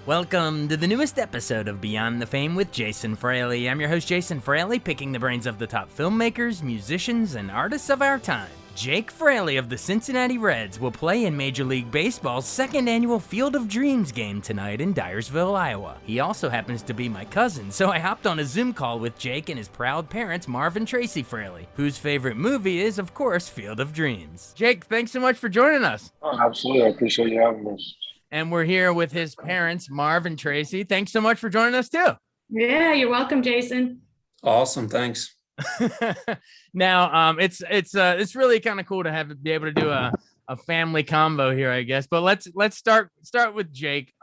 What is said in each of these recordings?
Welcome to the newest episode of Beyond the Fame with Jason Fraley. I'm your host, Jason Fraley, picking the brains of the top filmmakers, musicians, and artists of our time. Jake Fraley of the Cincinnati Reds will play in Major League Baseball's second annual Field of Dreams game tonight in Dyersville, Iowa. He also happens to be my cousin, so I hopped on a Zoom call with Jake and his proud parents, Marv and Tracy Fraley, whose favorite movie is, of course, Field of Dreams. Jake, thanks so much for joining us. Oh, absolutely. I appreciate you having me. And we're here with his parents, Marv and Tracy. Thanks so much for joining us, too. Yeah, you're welcome, Jason. Awesome. Thanks. Now, it's really kind of cool to be able to do a family combo here, I guess. But let's start with Jake.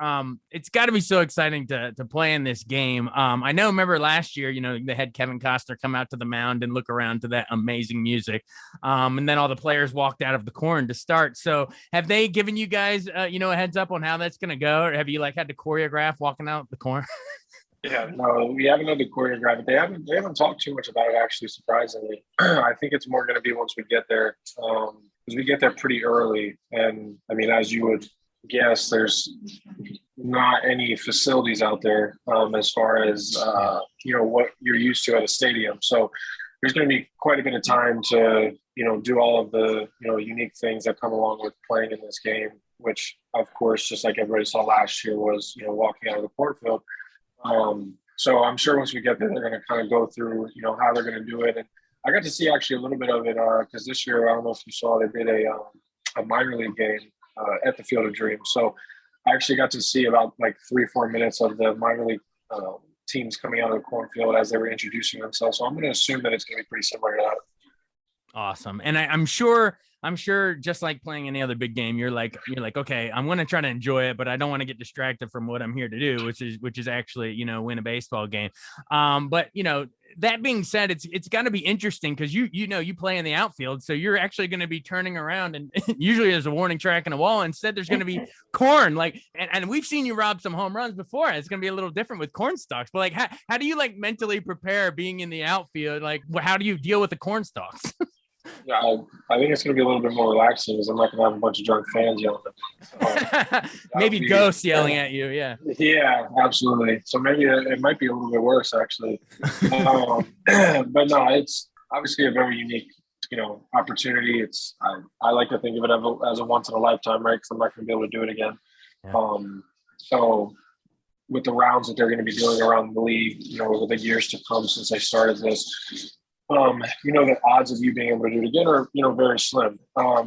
It's got to be so exciting to play in this game. I know. Remember last year, they had Kevin Costner come out to the mound and look around to that amazing music, and then all the players walked out of the corn to start. So, have they given you guys, a heads up on how that's gonna go, or have you had to choreograph walking out the corn? Yeah, no, we haven't had to choreograph it. They haven't talked too much about it, actually, surprisingly. I think it's more going to be once we get there, because we get there pretty early. And, I mean, as you would guess, there's not any facilities out there as far as, what you're used to at a stadium. So there's going to be quite a bit of time to, do all of the, unique things that come along with playing in this game, which, of course, just like everybody saw last year was, walking out of the cornfield. So I'm sure once we get there, they're going to kind of go through, how they're going to do it. And I got to see actually a little bit of it because this year, I don't know if you saw, they did a minor league game at the Field of Dreams. So I actually got to see about 3-4 minutes of the minor league teams coming out of the cornfield as they were introducing themselves. So I'm going to assume that it's going to be pretty similar to that. Awesome. And I'm sure just like playing any other big game, you're like, okay, I'm going to try to enjoy it, but I don't want to get distracted from what I'm here to do, which is actually, win a baseball game. But that being said, it's got to be interesting because you play in the outfield, so you're actually going to be turning around, and usually there's a warning track and a wall. Instead, there's going to be corn. And we've seen you rob some home runs before. It's going to be a little different with corn stalks. But how do you mentally prepare being in the outfield? How do you deal with the corn stalks? Yeah, I think it's going to be a little bit more relaxing because I'm not going to have a bunch of drunk fans yelling at me. So, maybe ghosts yelling at you, yeah. Yeah, absolutely. So maybe it might be a little bit worse, actually. But no, it's obviously a very unique, opportunity. I like to think of it as a once-in-a-lifetime, right? Because I'm not going to be able to do it again. Yeah. So with the rounds that they're going to be doing around the league, over the years to come since they started this, the odds of you being able to do it again are, very slim.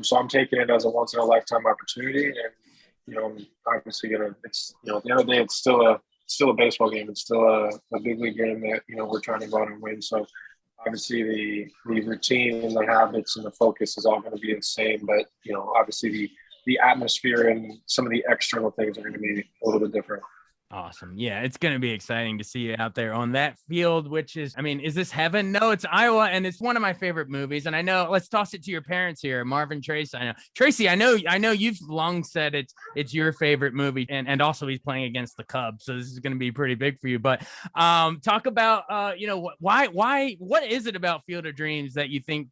So I'm taking it as a once in a lifetime opportunity. And, I'm obviously it's, at the end of the day, it's still a baseball game. It's still a big league game that, we're trying to go out and win. So obviously the routine and the habits and the focus is all going to be the same, but, obviously the atmosphere and some of the external things are going to be a little bit different. Awesome. Yeah, it's going to be exciting to see you out there on that field, which is, is this heaven? No, it's Iowa, and it's one of my favorite movies. And I know, let's toss it to your parents here, Marvin, Tracy. Tracy, I know you've long said it's your favorite movie, and also he's playing against the Cubs, so this is going to be pretty big for you. But talk about, what is it about Field of Dreams that you think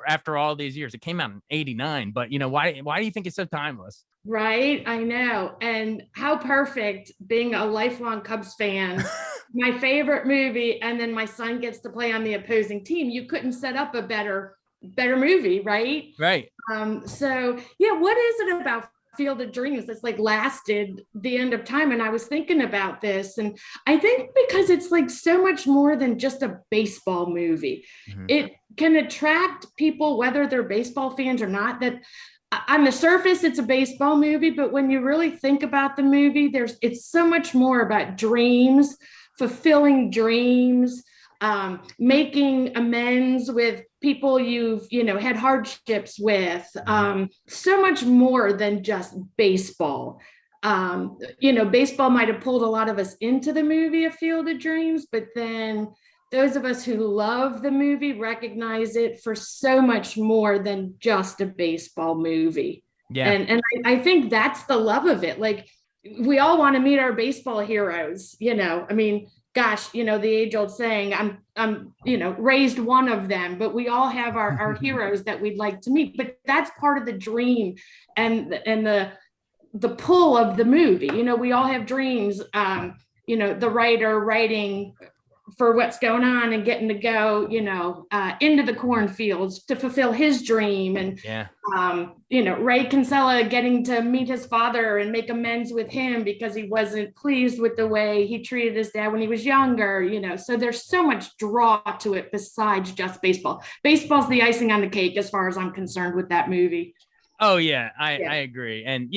after all these years? It came out in '89, but why do you think it's so timeless? Right. I know. And how perfect being a lifelong Cubs fan, my favorite movie. And then my son gets to play on the opposing team. You couldn't set up a better movie. Right. Right. So yeah, what is it about Field of Dreams that's lasted the end of time? And I was thinking about this, and I think because it's so much more than just a baseball movie. Mm-hmm. It can attract people, whether they're baseball fans or not. That on the surface, it's a baseball movie, but when you really think about the movie, it's so much more about dreams, fulfilling dreams, making amends with people you've, had hardships with, so much more than just baseball. Baseball might have pulled a lot of us into the movie A Field of Dreams, but then those of us who love the movie recognize it for so much more than just a baseball movie. Yeah. And I think that's the love of it. We all want to meet our baseball heroes, gosh, the age old saying, I'm raised one of them, but we all have our heroes that we'd like to meet. But that's part of the dream and the the pull of the movie. You know, we all have dreams. You know, the writer writing for what's going on and getting to go, you know, into the cornfields to fulfill his dream. And, you know, Ray Kinsella getting to meet his father and make amends with him because he wasn't pleased with the way he treated his dad when he was younger, you know. So there's so much draw to it besides just baseball. Baseball's the icing on the cake as far as I'm concerned with that movie. Oh yeah, I agree. And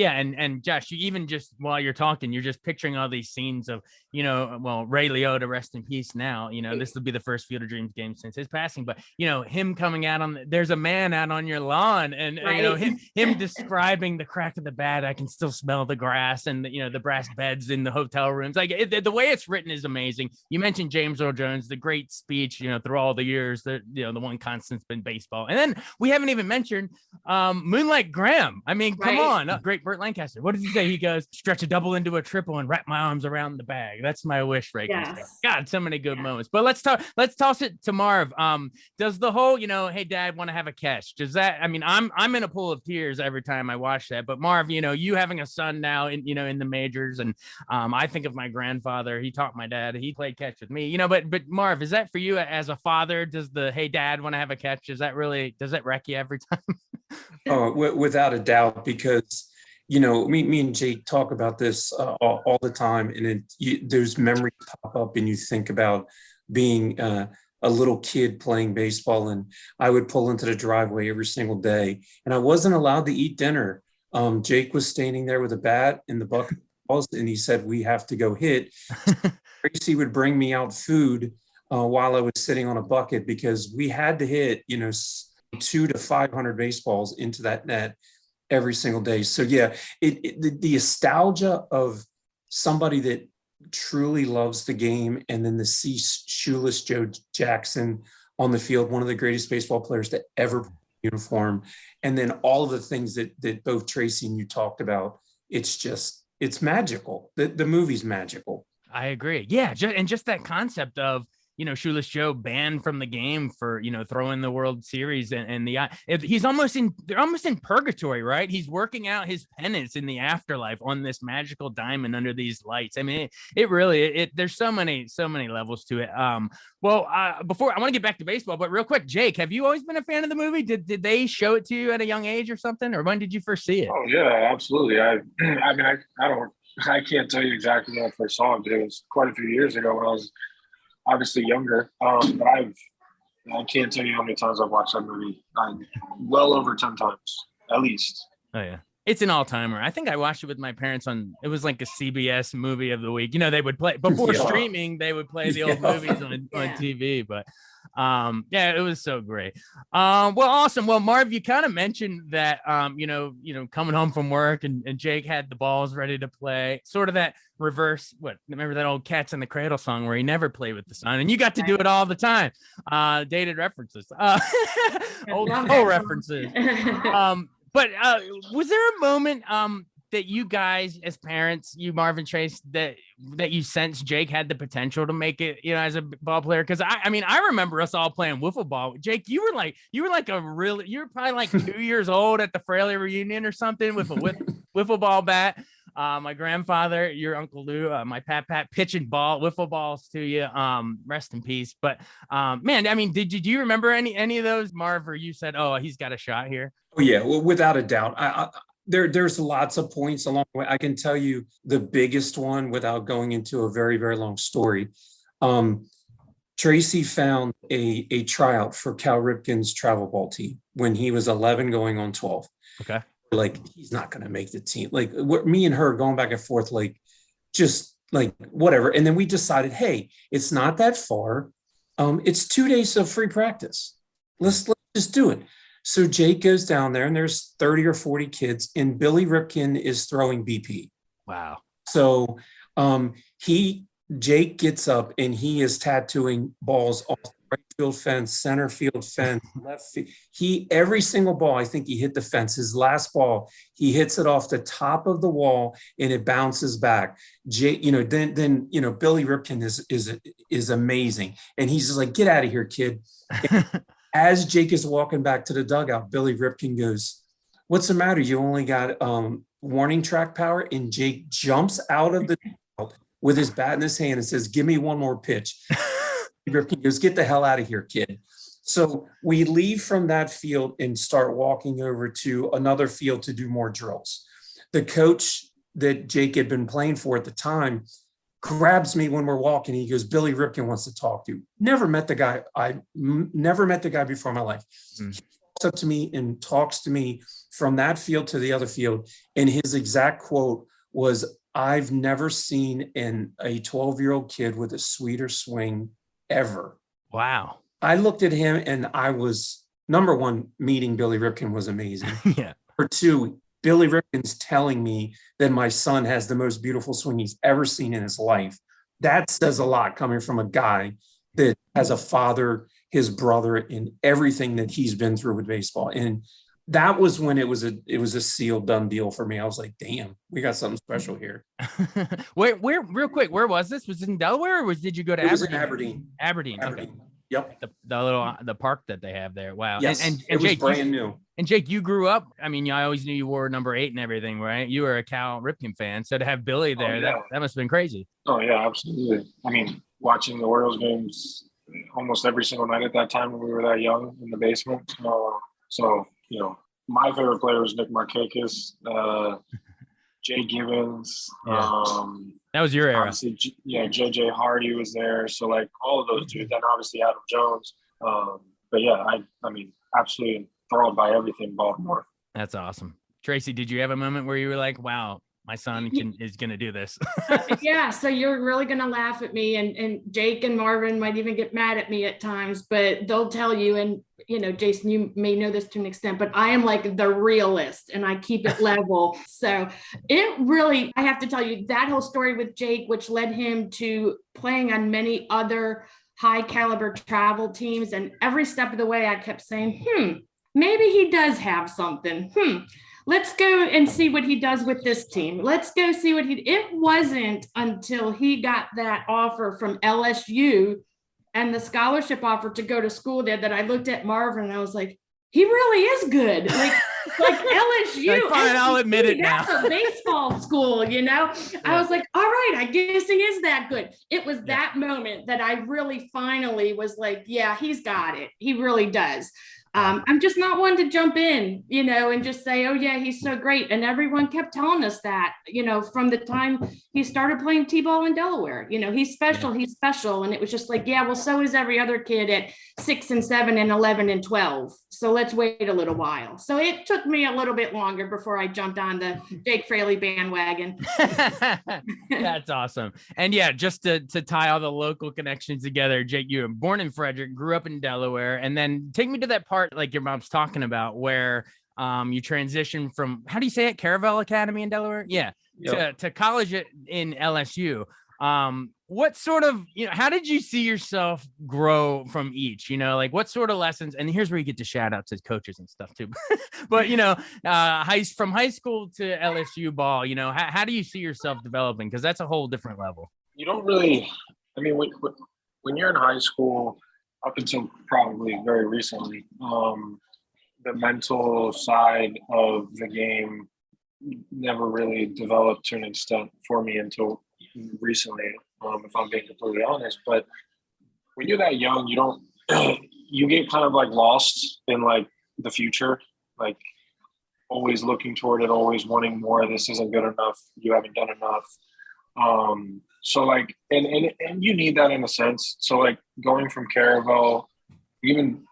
Josh, you even just while you're talking, you're just picturing all these scenes of, you know, well, Ray Liotta, rest in peace now, you know, this will be the first Field of Dreams game since his passing, but you know, him coming out on there's a man out on your lawn and you know, him describing the crack of the bat, I can still smell the grass and you know, the brass beds in the hotel rooms. Like the way it's written is amazing. You mentioned James Earl Jones, the great speech, you know, through all the years that, you know, the one constant's been baseball. And then we haven't even mentioned Moonlight Graham. I mean, come on. Great Burt Lancaster. What does he say? He goes, stretch a double into a triple and wrap my arms around the bag. That's my wish, Ray. Yes. God, so many good moments. But let's toss it to Marv. Does the whole, you know, hey dad, want to have a catch? Does that, I mean, I'm in a pool of tears every time I watch that. But Marv, you know, you having a son now in, you know, in the majors, and I think of my grandfather. He taught my dad, he played catch with me, you know, but Marv, is that for you as a father? Does the hey dad want to have a catch? Does that wreck you every time? Oh, without a doubt, because, you know, me and Jake talk about this all the time, and there's memories pop up and you think about being a little kid playing baseball, and I would pull into the driveway every single day and I wasn't allowed to eat dinner. Jake was standing there with a bat in the bucket and he said, we have to go hit. Tracy would bring me out food while I was sitting on a bucket because we had to hit, you know, 200 to 500 baseballs into that net every single day. So yeah, the nostalgia of somebody that truly loves the game, and then to see Shoeless Joe Jackson on the field, one of the greatest baseball players to ever put in uniform, and then all of the things that both Tracy and you talked about, it's magical. The movie's magical. I agree. Yeah, and just that concept of, you know, Shoeless Joe banned from the game for, you know, throwing the World Series and they're almost in purgatory, right? He's working out his penance in the afterlife on this magical diamond under these lights. I mean, it really, there's so many levels to it. Before I want to get back to baseball, but real quick, Jake, have you always been a fan of the movie? Did they show it to you at a young age or something? Or when did you first see it? Oh yeah, absolutely. I can't tell you exactly when I first saw it, but it was quite a few years ago when I was obviously younger, but I can't tell you how many times I've watched that movie. Well over 10 times, at least. Oh yeah, it's an all-timer. I think I watched it with my parents it was like a CBS movie of the week. You know, they would play before streaming. They would play the old movies on TV, but yeah, it was so great. Well, awesome. Well, Marv, you kind of mentioned that, you know, coming home from work and Jake had the balls ready to play, sort of that reverse. Remember that old Cats in the Cradle song where he never played with the sun, and you got to do it all the time. Dated references, old references. But was there a moment, that you guys as parents, you Marvin, Trace, that you sensed Jake had the potential to make it, you know, as a ball player? Because I mean, I remember us all playing wiffle ball. Jake, you were probably like 2 years old at the Fraley reunion or something with a wiffle ball bat. My grandfather, your Uncle Lou, my Pat pitching wiffle balls to you. Rest in peace. But man, I mean, did you remember any of those, Marv, or you said, oh, he's got a shot here? Oh yeah, well, without a doubt. There's lots of points along the way. I can tell you the biggest one without going into a very, very long story. Tracy found a tryout for Cal Ripken's travel ball team when he was 11 going on 12. Okay. Like, he's not going to make the team. Like, me and her going back and forth, like, just like whatever. And then we decided, hey, it's not that far. It's 2 days of free practice. Let's just do it. So Jake goes down there and there's 30 or 40 kids and Billy Ripken is throwing BP. Wow. So Jake gets up and he is tattooing balls off the right field fence, center field fence, left field. Every single ball, I think he hit the fence. His last ball, he hits it off the top of the wall and it bounces back. Jake, then Billy Ripken is amazing. And he's just like, get out of here, kid. As Jake is walking back to the dugout, Billy Ripken goes, what's the matter? You only got warning track power, and Jake jumps out of the with his bat in his hand and says, "Give me one more pitch." He goes, "Get the hell out of here, kid." So we leave from that field and start walking over to another field to do more drills. The coach that Jake had been playing for at the time grabs me when we're walking. He goes, "Billy Ripken wants to talk to you." Never met the guy. Never met the guy before in my life. He walks up to me and talks to me from that field to the other field. And his exact quote was, "I've never seen a 12-year-old kid with a sweeter swing ever." Wow. I looked at him and I was, number one, meeting Billy Ripken was amazing. Yeah. Number two, Billy Ripken's telling me that my son has the most beautiful swing he's ever seen in his life. That says a lot coming from a guy that has a father, his brother, and everything that he's been through with baseball. And that was when it was a sealed done deal for me. I was like, damn, we got something special here. Where real quick, where was this? Was it in Delaware, or did you go to Aberdeen? Aberdeen? It was in Aberdeen. Aberdeen. Aberdeen. Okay. Yep. The park that they have there. Wow. Yes. And it Jake, was brand new. And Jake, you grew up. I mean, I always knew you wore number 8 and everything, right? You were a Cal Ripken fan, so to have Billy there, that must have been crazy. Oh yeah, absolutely. I mean, watching the Orioles games almost every single night at that time when we were that young in the basement. So my favorite player was Nick Markakis, Jay Gibbons. Yeah. That was your era. JJ Hardy was there. So like all of those dudes, and obviously Adam Jones. But yeah, I mean, absolutely enthralled by everything Baltimore. That's awesome. Tracy, did you have a moment where you were like, wow, my son is going to do this? Yeah. So you're really going to laugh at me, and Jake and Marvin might even get mad at me at times, but they'll tell you, and Jason, you may know this to an extent, but I am like the realist and I keep it level. So it really, I have to tell you that whole story with Jake, which led him to playing on many other high caliber travel teams. And every step of the way, I kept saying, maybe he does have something. Let's go and see what he does with this team. Let's go see it wasn't until he got that offer from LSU and the scholarship offer to go to school there that I looked at Marvin and I was like, he really is good. Like LSU. Fine, I'll admit it now. That's a baseball school, Yeah. I was like, all right, I guess he is that good. It was that moment that I really finally was like, yeah, he's got it. He really does. I'm just not one to jump in, and just say, oh yeah, he's so great. And everyone kept telling us that, from the time he started playing T-ball in Delaware, he's special, he's special. And it was just like, yeah, well, so is every other kid at 6 and 7 and 11 and 12. So let's wait a little while. So it took me a little bit longer before I jumped on the Jake Fraley bandwagon. That's awesome. And yeah, just to tie all the local connections together, Jake, you were born in Frederick, grew up in Delaware, and then take me to that part like your mom's talking about where you transition from, how do you say it, Caravel Academy in Delaware? Yeah. Yep. To college in LSU. What sort of, how did you see yourself grow from each, like what sort of lessons? And here's where you get to shout out to coaches and stuff too. But, from high school to LSU ball, how do you see yourself developing? Because that's a whole different level. You don't really, I mean, when you're in high school, up until probably very recently, the mental side of the game never really developed to an extent for me until recently, if I'm being completely honest. But when you're that young, you get kind of like lost in like the future, like always looking toward it, always wanting more. This isn't good enough. You haven't done enough. So like, and you need that in a sense. So like going from Caravel, even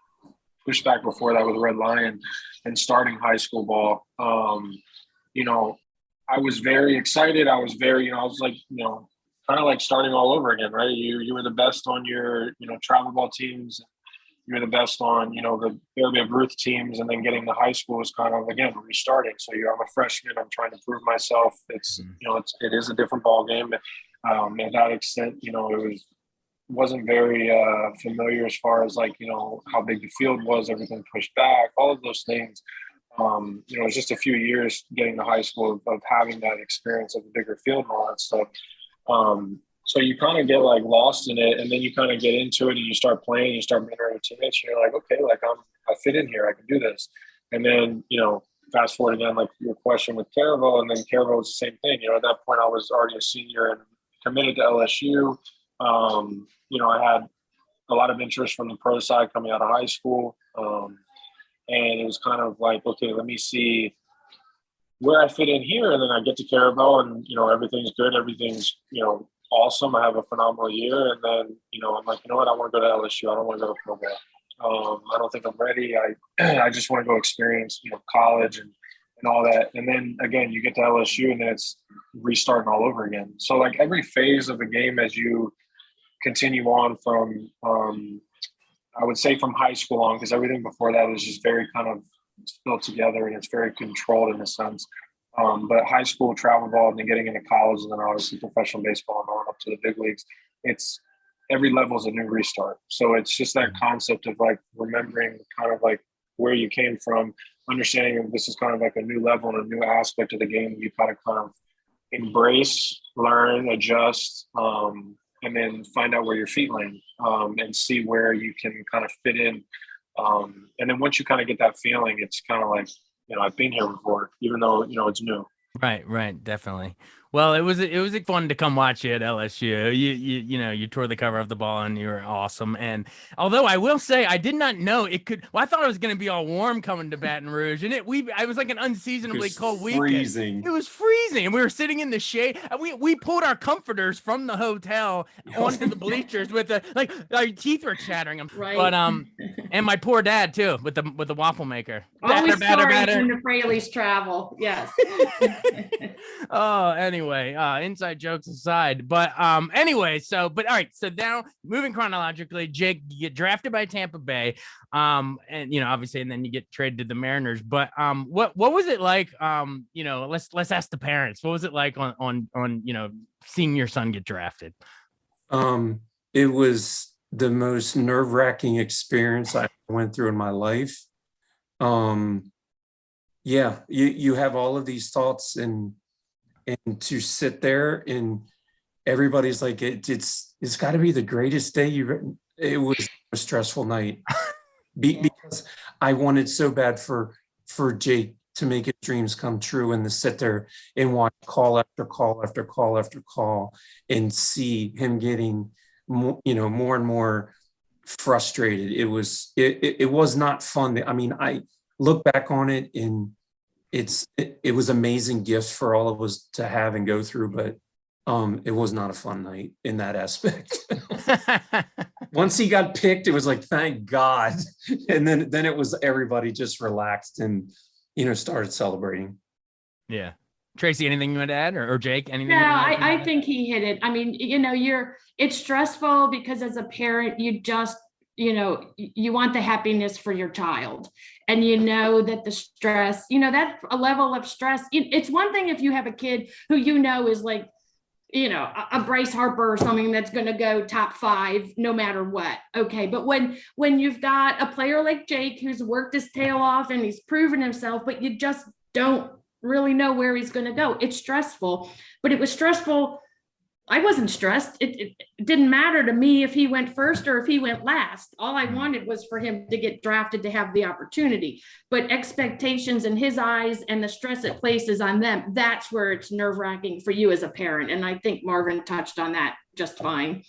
pushed back before that with Red Lion and starting high school ball, I was very excited. I was very, I was like, kind of like starting all over again, right? You were the best on your, travel ball teams. You were the best on, the Baby Ruth teams, and then getting to high school is kind of, again, restarting. So I'm a freshman. I'm trying to prove myself. It's, it is a different ball game. To that extent, it wasn't very familiar as far as like, how big the field was, everything pushed back, all of those things. It was just a few years getting to high school of having that experience of the bigger field and all that stuff. So you kind of get like lost in it, and then you kind of get into it and you start playing, you start mentoring your teammates, and you're like, okay, like I fit in here, I can do this. And then, fast forward again, like your question with Caravel, and then Caravel was the same thing. You know, at that point, I was already a senior and committed to LSU. You know, I had a lot of interest from the pro side coming out of high school. And it was kind of like, okay, let me see where I fit in here. And then I get to Caravel and, you know, everything's good. Everything's, you know, awesome. I have a phenomenal year. And then, you know, I'm like, you know what? I want to go to LSU. I don't want to go to pro ball. I don't think I'm ready. I just want to go experience, you know, college and all that. And then again, you get to LSU and then it's restarting all over again. So like every phase of the game as you continue on from, I would say from high school on, because everything before that is just very kind of still together and it's very controlled in a sense. But high school, travel ball, and then getting into college, and then obviously professional baseball and on up to the big leagues, it's every level is a new restart. So it's just that concept of like remembering kind of like where you came from, understanding this is kind of like a new level and a new aspect of the game you gotta kind of embrace, learn, adjust, and then find out where your feet land, and see where you can kind of fit in. And then once you kind of get that feeling, it's kind of like, you know, I've been here before, even though, you know, it's new. Right, definitely. Well, it was fun to come watch you at LSU. You know, you tore the cover of the ball and you were awesome. And although I will say I did not know it could. Well, I thought it was going to be all warm coming to Baton Rouge, and I was like an unseasonably cold weekend. Freezing. It was freezing, and we were sitting in the shade. We pulled our comforters from the hotel onto the bleachers with like our teeth were chattering. Right. But and my poor dad too with the waffle maker. Always stories in the Fraley's travel. Yes. Oh, anyway, inside jokes aside, but anyway, all right, so now moving chronologically, Jake, you get drafted by Tampa Bay, and you know, obviously, and then you get traded to the Mariners. But what was it like? You know, let's ask the parents. What was it like on you know, seeing your son get drafted? It was the most nerve-wracking experience I went through in my life. Yeah, you have all of these thoughts and to sit there and everybody's like, it's got to be the greatest day you've written. It was a stressful night because I wanted so bad for Jake to make his dreams come true and to sit there and watch call after call after call after call and see him getting more, you know, more and more frustrated. It was not fun. I mean, I look back on it and it was amazing gifts for all of us to have and go through, but it was not a fun night in that aspect. Once he got picked, it was like, thank God. And then it was everybody just relaxed and, you know, started celebrating. Yeah. Tracy, anything you want to add, or Jake, anything? No, I think he hit it. I mean, you know, it's stressful because as a parent, you just, you know, you want the happiness for your child, and you know that the stress, you know, that a level of stress, it's one thing if you have a kid who, you know, is like, you know, a Bryce Harper or something that's going to go top 5 no matter what. Okay. But when you've got a player like Jake who's worked his tail off and he's proven himself, but you just don't really know where he's going to go, it's stressful. But it was stressful. I wasn't stressed. It didn't matter to me if he went first or if he went last. All I wanted was for him to get drafted to have the opportunity. But expectations in his eyes and the stress it places on them, that's where it's nerve-wracking for you as a parent. And I think Marvin touched on that just fine.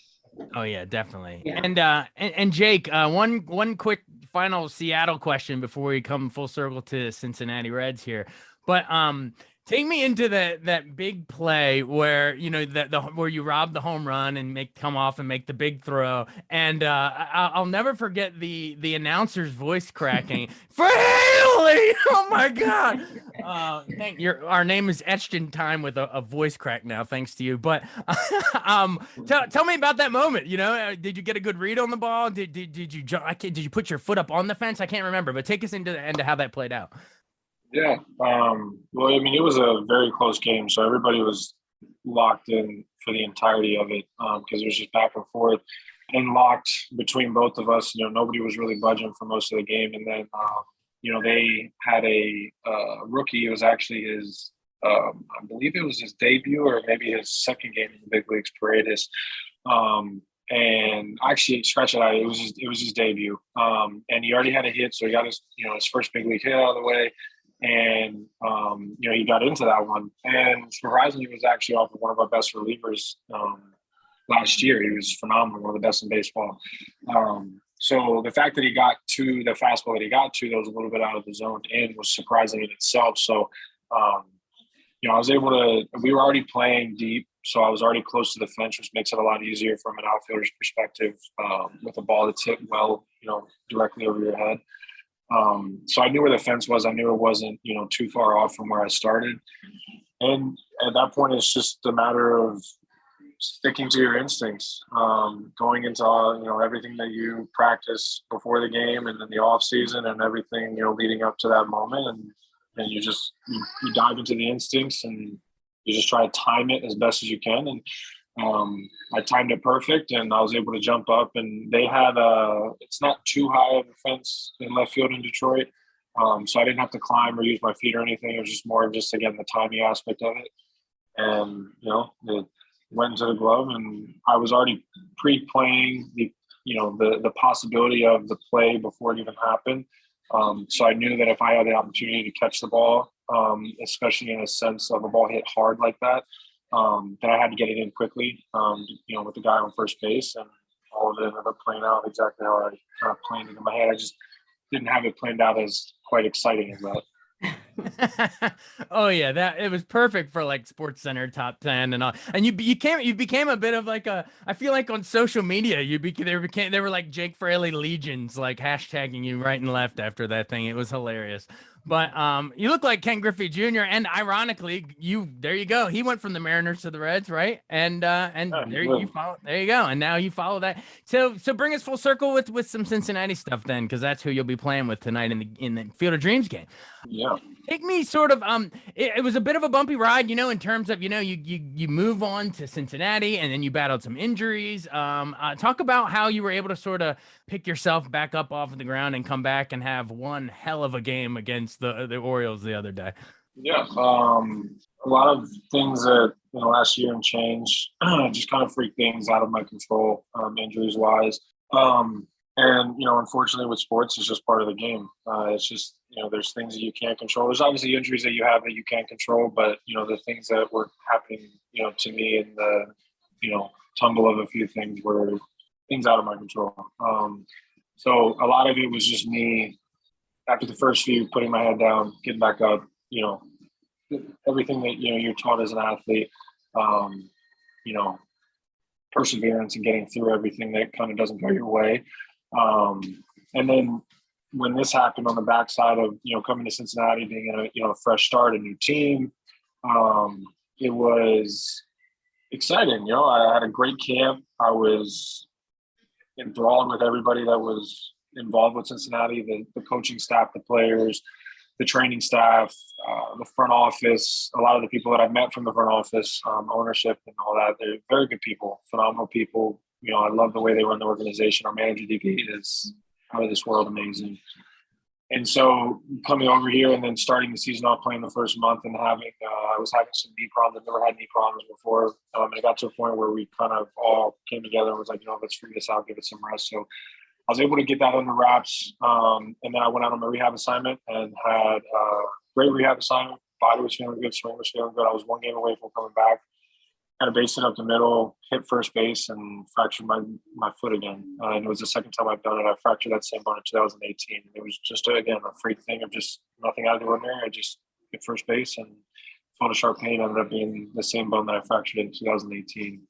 Oh yeah, definitely. Yeah. And Jake, one quick final Seattle question before we come full circle to Cincinnati Reds here. But take me into that big play where, you know, where you rob the home run and come off and make the big throw. And I'll never forget the announcer's voice cracking. Fraley! Oh my God! Our name is etched in time with a voice crack now, thanks to you. But tell me about that moment. You know, did you get a good read on the ball? Did you put your foot up on the fence? I can't remember. But take us into how that played out. Yeah. Well, I mean, it was a very close game, so everybody was locked in for the entirety of it because it was just back and forth and locked between both of us. You know, nobody was really budging for most of the game. And then, you know, they had a rookie. It was actually his, I believe it was his debut or maybe his second game in the big leagues, Paredes. And actually, scratch it out. It was his debut. And he already had a hit, so he got his first big league hit out of the way. And, he got into that one. And surprisingly, he was actually off of one of our best relievers last year. He was phenomenal, one of the best in baseball. So the fact that he got to the fastball that he got to, that was a little bit out of the zone in, was surprising in itself. So, I was able to – we were already playing deep, so I was already close to the fence, which makes it a lot easier from an outfielder's perspective with a ball that's hit well, directly over your head. So I knew where the fence was. I knew it wasn't, too far off from where I started. And at that point, it's just a matter of sticking to your instincts, going into everything that you practice before the game and in the off season and everything, leading up to that moment. And you just you dive into the instincts and you just try to time it as best as you can. And I timed it perfect, and I was able to jump up. And they had it's not too high of a fence in left field in Detroit, so I didn't have to climb or use my feet or anything. It was just more of just, again, the timing aspect of it. And it went into the glove, and I was already pre-playing the possibility of the play before it even happened. So I knew that if I had the opportunity to catch the ball, especially in a sense of a ball hit hard like that I had to get it in quickly, with the guy on first base, and all of it ended up playing out exactly how I kind of planned it in my head. I just didn't have it planned out as quite exciting as that. Oh yeah, that it was perfect for like Sports Center top 10 and all. And you became a bit of like I feel like on social media they were like Jake Fraley legions, like hashtagging you right and left after that thing. It was hilarious. But you look like Ken Griffey Jr. And ironically, there you go. He went from the Mariners to the Reds, right? And there you follow. There you go. And now you follow that. So bring us full circle with some Cincinnati stuff then, because that's who you'll be playing with tonight in the Field of Dreams game. Yeah. Take me sort of it was a bit of a bumpy ride, in terms of you move on to Cincinnati and then you battled some injuries. Talk about how you were able to sort of pick yourself back up off of the ground and come back and have one hell of a game against the Orioles the other day. Yeah, a lot of things that last year and change just kind of freak things out of my control, injuries wise. And unfortunately with sports, it's just part of the game. It's just there's things that you can't control. There's obviously injuries that you have that you can't control, but the things that were happening to me in the tumble of a few things were things out of my control. So a lot of it was just me after the first few putting my head down, getting back up. Everything that you're taught as an athlete. Perseverance and getting through everything that kind of doesn't go your way. And then when this happened on the backside of, coming to Cincinnati, being a fresh start, a new team, it was exciting. I had a great camp. I was enthralled with everybody that was involved with Cincinnati, the coaching staff, the players, the training staff, the front office, a lot of the people that I've met from the front office, ownership and all that. They're very good people, phenomenal people. I love the way they run the organization. Our manager, DP, is out of this world amazing. And so coming over here and then starting the season off playing the first month and I was having some knee problems. I've never had knee problems before. And it got to a point where we kind of all came together and was like, let's figure this out, give it some rest. So I was able to get that under wraps. And then I went out on my rehab assignment and had a great rehab assignment. Body was feeling good, swing was feeling good. I was one game away from coming back. Kind of based it up the middle, hit first base, and fractured my foot again. And it was the second time I've done it. I fractured that same bone in 2018. It was just, again, a freak thing of just nothing out of the ordinary. I just hit first base and felt a sharp pain. Ended up being the same bone that I fractured in 2018.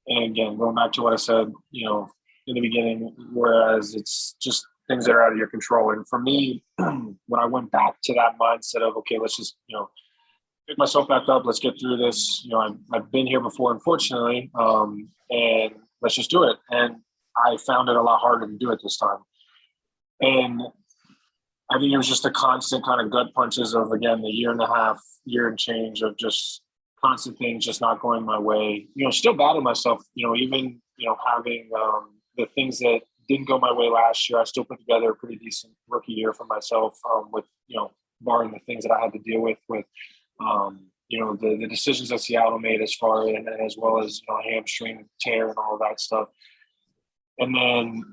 And again, going back to what I said, in the beginning, whereas it's just things that are out of your control. And for me, when I went back to that mindset of, okay, let's just, pick myself back up, let's get through this. I've been here before, unfortunately, and let's just do it. And I found it a lot harder to do it this time. And I think it was just a constant kind of gut punches of, again, the year and change of just constant things just not going my way. Still battling myself, even, having the things that didn't go my way last year. I still put together a pretty decent rookie year for myself with, barring the things that I had to deal with the decisions that Seattle made as far as well as, hamstring tear and all of that stuff. And then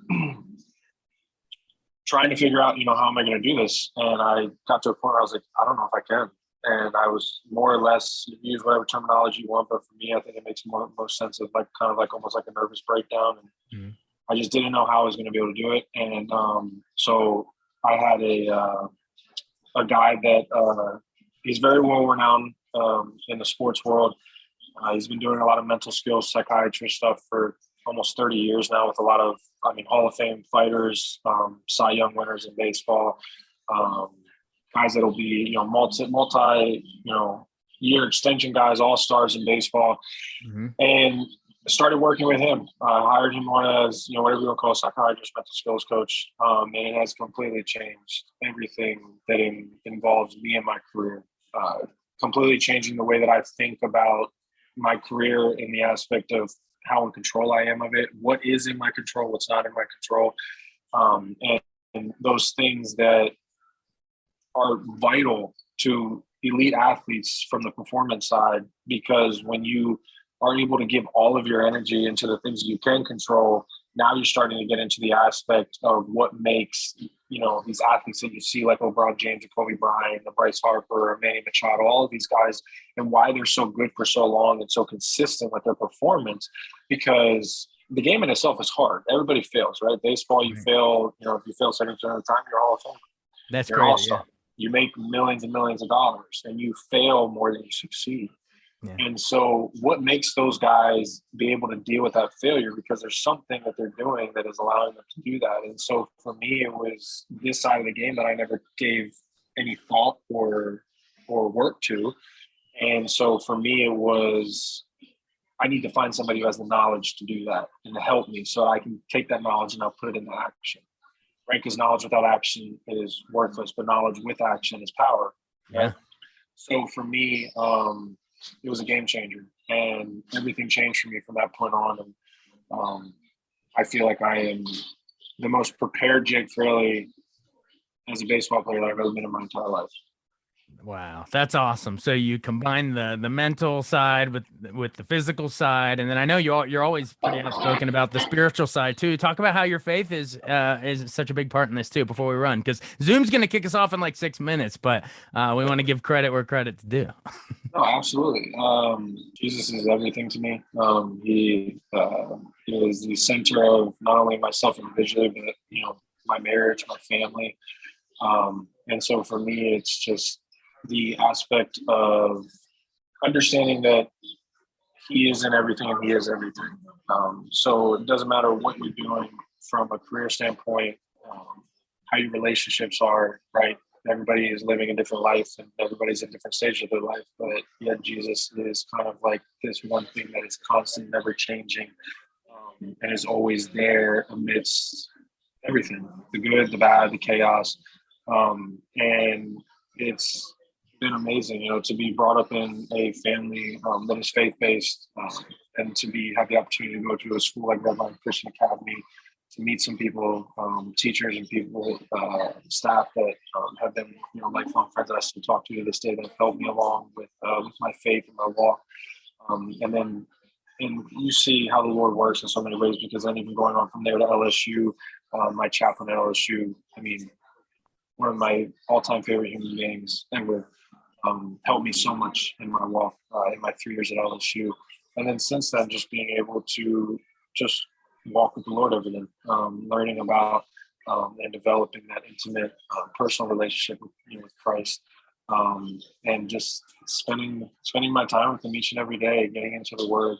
trying to figure out, how am I going to do this? And I got to a point where I was like, I don't know if I can. And I was more or less, use whatever terminology you want, but for me, I think it makes most sense of like kind of like almost like a nervous breakdown. And I just didn't know how I was going to be able to do it. And so I had a guy that he's very well renowned in the sports world. He's been doing a lot of mental skills, psychiatry stuff for almost 30 years now with a lot of, Hall of Fame fighters, Cy Young winners in baseball, guys that'll be, multi, year extension guys, all-stars in baseball. And started working with him. Hired him on as, whatever you want to call a psychiatrist, mental skills coach. And it has completely changed everything that involves me and my career. Completely changing the way that I think about my career in the aspect of how in control I am of it, what is in my control, what's not in my control. And those things that are vital to elite athletes from the performance side, because when you are able to give all of your energy into the things you can control, now you're starting to get into the aspect of what makes, these athletes that you see like LeBron James, and Kobe Bryant, the Bryce Harper, Manny Machado, all of these guys, and why they're so good for so long and so consistent with their performance, because the game in itself is hard. Everybody fails, right? Baseball, you fail, if you fail 70% of the time, you're Hall of Fame. That's you're crazy. Yeah. You make millions and millions of dollars and you fail more than you succeed. Yeah. And so what makes those guys be able to deal with that failure? Because there's something that they're doing that is allowing them to do that. And so for me, it was this side of the game that I never gave any thought or work to. And so for me, it was, I need to find somebody who has the knowledge to do that and to help me so I can take that knowledge and I'll put it into action. Right? Because knowledge without action is worthless, but knowledge with action is power. Right? Yeah. So for me, it was a game changer, and everything changed for me from that point on. And I feel like I am the most prepared Jake Fraley as a baseball player that I've ever been in my entire life. Wow, that's awesome. So you combine the mental side with the physical side, and then I know you're always pretty outspoken about the spiritual side too. Talk about how your faith is such a big part in this too. Before we run, because Zoom's going to kick us off in like 6 minutes, but we want to give credit where credit's due. No, absolutely. Jesus is everything to me. He is the center of not only myself individually, but my marriage, my family, and so for me, it's just the aspect of understanding that he is in everything and he is everything. So it doesn't matter what you're doing from a career standpoint, how your relationships are, right? Everybody is living a different life and everybody's in different stages of their life, but yet Jesus is kind of like this one thing that is constant, never changing, and is always there amidst everything, the good, the bad, the chaos. And it's been amazing, to be brought up in a family that is faith-based, and to have the opportunity to go to a school like Red Line Christian Academy, to meet some people, teachers and people, staff that have been, lifelong friends that I still talk to this day that have helped me along with my faith and my walk. And you see how the Lord works in so many ways, because then even going on from there to LSU, my chaplain at LSU, one of my all-time favorite human beings ever, helped me so much in my walk in my 3 years at LSU. And then since then, just being able to just walk with the Lord every day, learning about and developing that intimate personal relationship with Christ, and just spending my time with him each and every day, getting into the Word,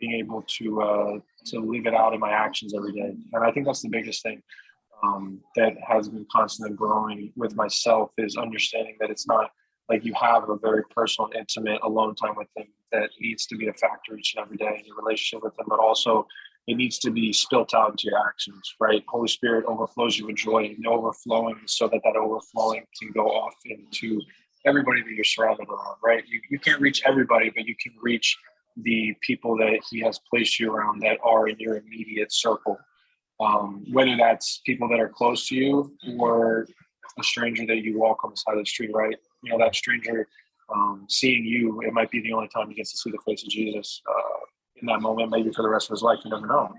being able to live it out in my actions every day. And I think that's the biggest thing that has been constantly growing with myself, is understanding that it's not like you have a very personal, intimate, alone time with him that needs to be a factor each and every day in your relationship with him, but also it needs to be spilt out into your actions, right? Holy Spirit overflows you with joy and overflowing, so that overflowing can go off into everybody that you're surrounded around, right? You can't reach everybody, but you can reach the people that he has placed you around that are in your immediate circle. Whether that's people that are close to you or a stranger that you walk on the side of the street, right? That stranger seeing you, it might be the only time he gets to see the face of Jesus in that moment, maybe for the rest of his life. You never know.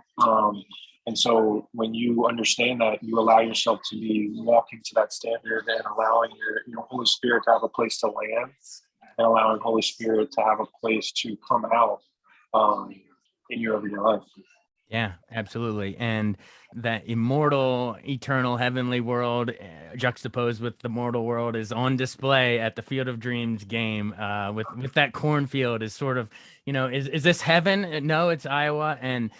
And so when you understand that, you allow yourself to be walking to that standard and allowing your Holy Spirit to have a place to land and allowing Holy Spirit to have a place to come out in your everyday life. Yeah, absolutely. And that immortal, eternal, heavenly world juxtaposed with the mortal world is on display at the Field of Dreams game with that cornfield is sort of, is this heaven? No, it's Iowa. And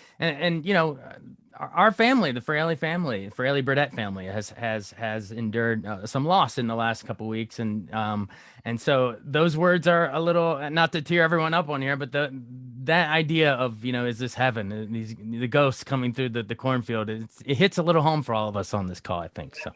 our family, the Fraley family, the Fraley Burdett family has endured some loss in the last couple of weeks. And so those words are a little, not to tear everyone up on here, but that idea of, is this heaven? The ghosts coming through the cornfield, it hits a little home for all of us on this call, I think. So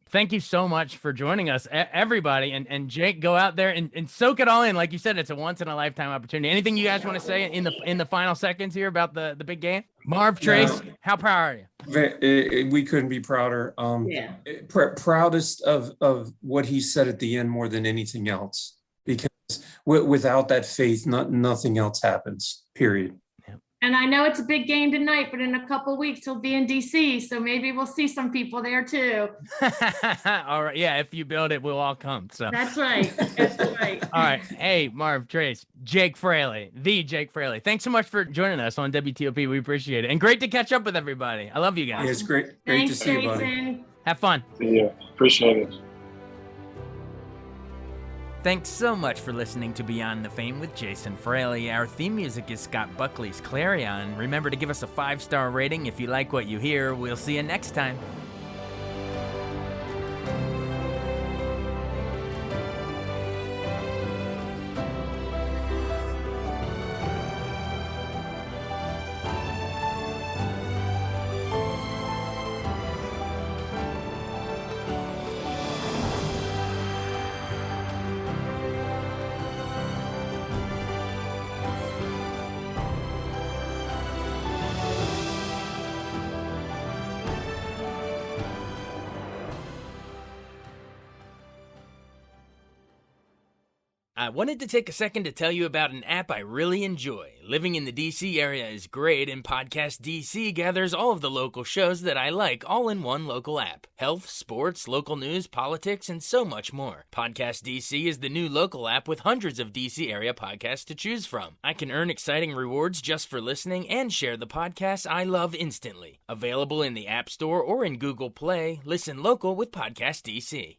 thank you so much for joining us, everybody. And Jake, go out there and soak it all in. Like you said, it's a once in a lifetime opportunity. Anything you guys want to say in the final seconds here about the big game? Marv, Trace, how proud are you? We couldn't be prouder. Proudest of what he said at the end more than anything else, because without that faith, nothing else happens, period. And I know it's a big game tonight, but in a couple of weeks he'll be in DC, so maybe we'll see some people there too. All right, yeah. If you build it, we'll all come. So that's right. That's right. All right, hey Marv, Trace, Jake Fraley, the Jake Fraley. Thanks so much for joining us on WTOP. We appreciate it, and great to catch up with everybody. I love you guys. Yeah, it's great Thanks, to see you, buddy. Jason. Have fun. Yeah, appreciate it. Thanks so much for listening to Beyond the Fame with Jason Fraley. Our theme music is Scott Buckley's Clarion. Remember to give us a 5-star rating if you like what you hear. We'll see you next time. I wanted to take a second to tell you about an app I really enjoy. Living in the DC area is great, and Podcast DC gathers all of the local shows that I like all in one local app. Health, sports, local news, politics, and so much more. Podcast DC is the new local app with hundreds of DC area podcasts to choose from. I can earn exciting rewards just for listening and share the podcasts I love instantly. Available in the App Store or in Google Play, listen local with Podcast DC.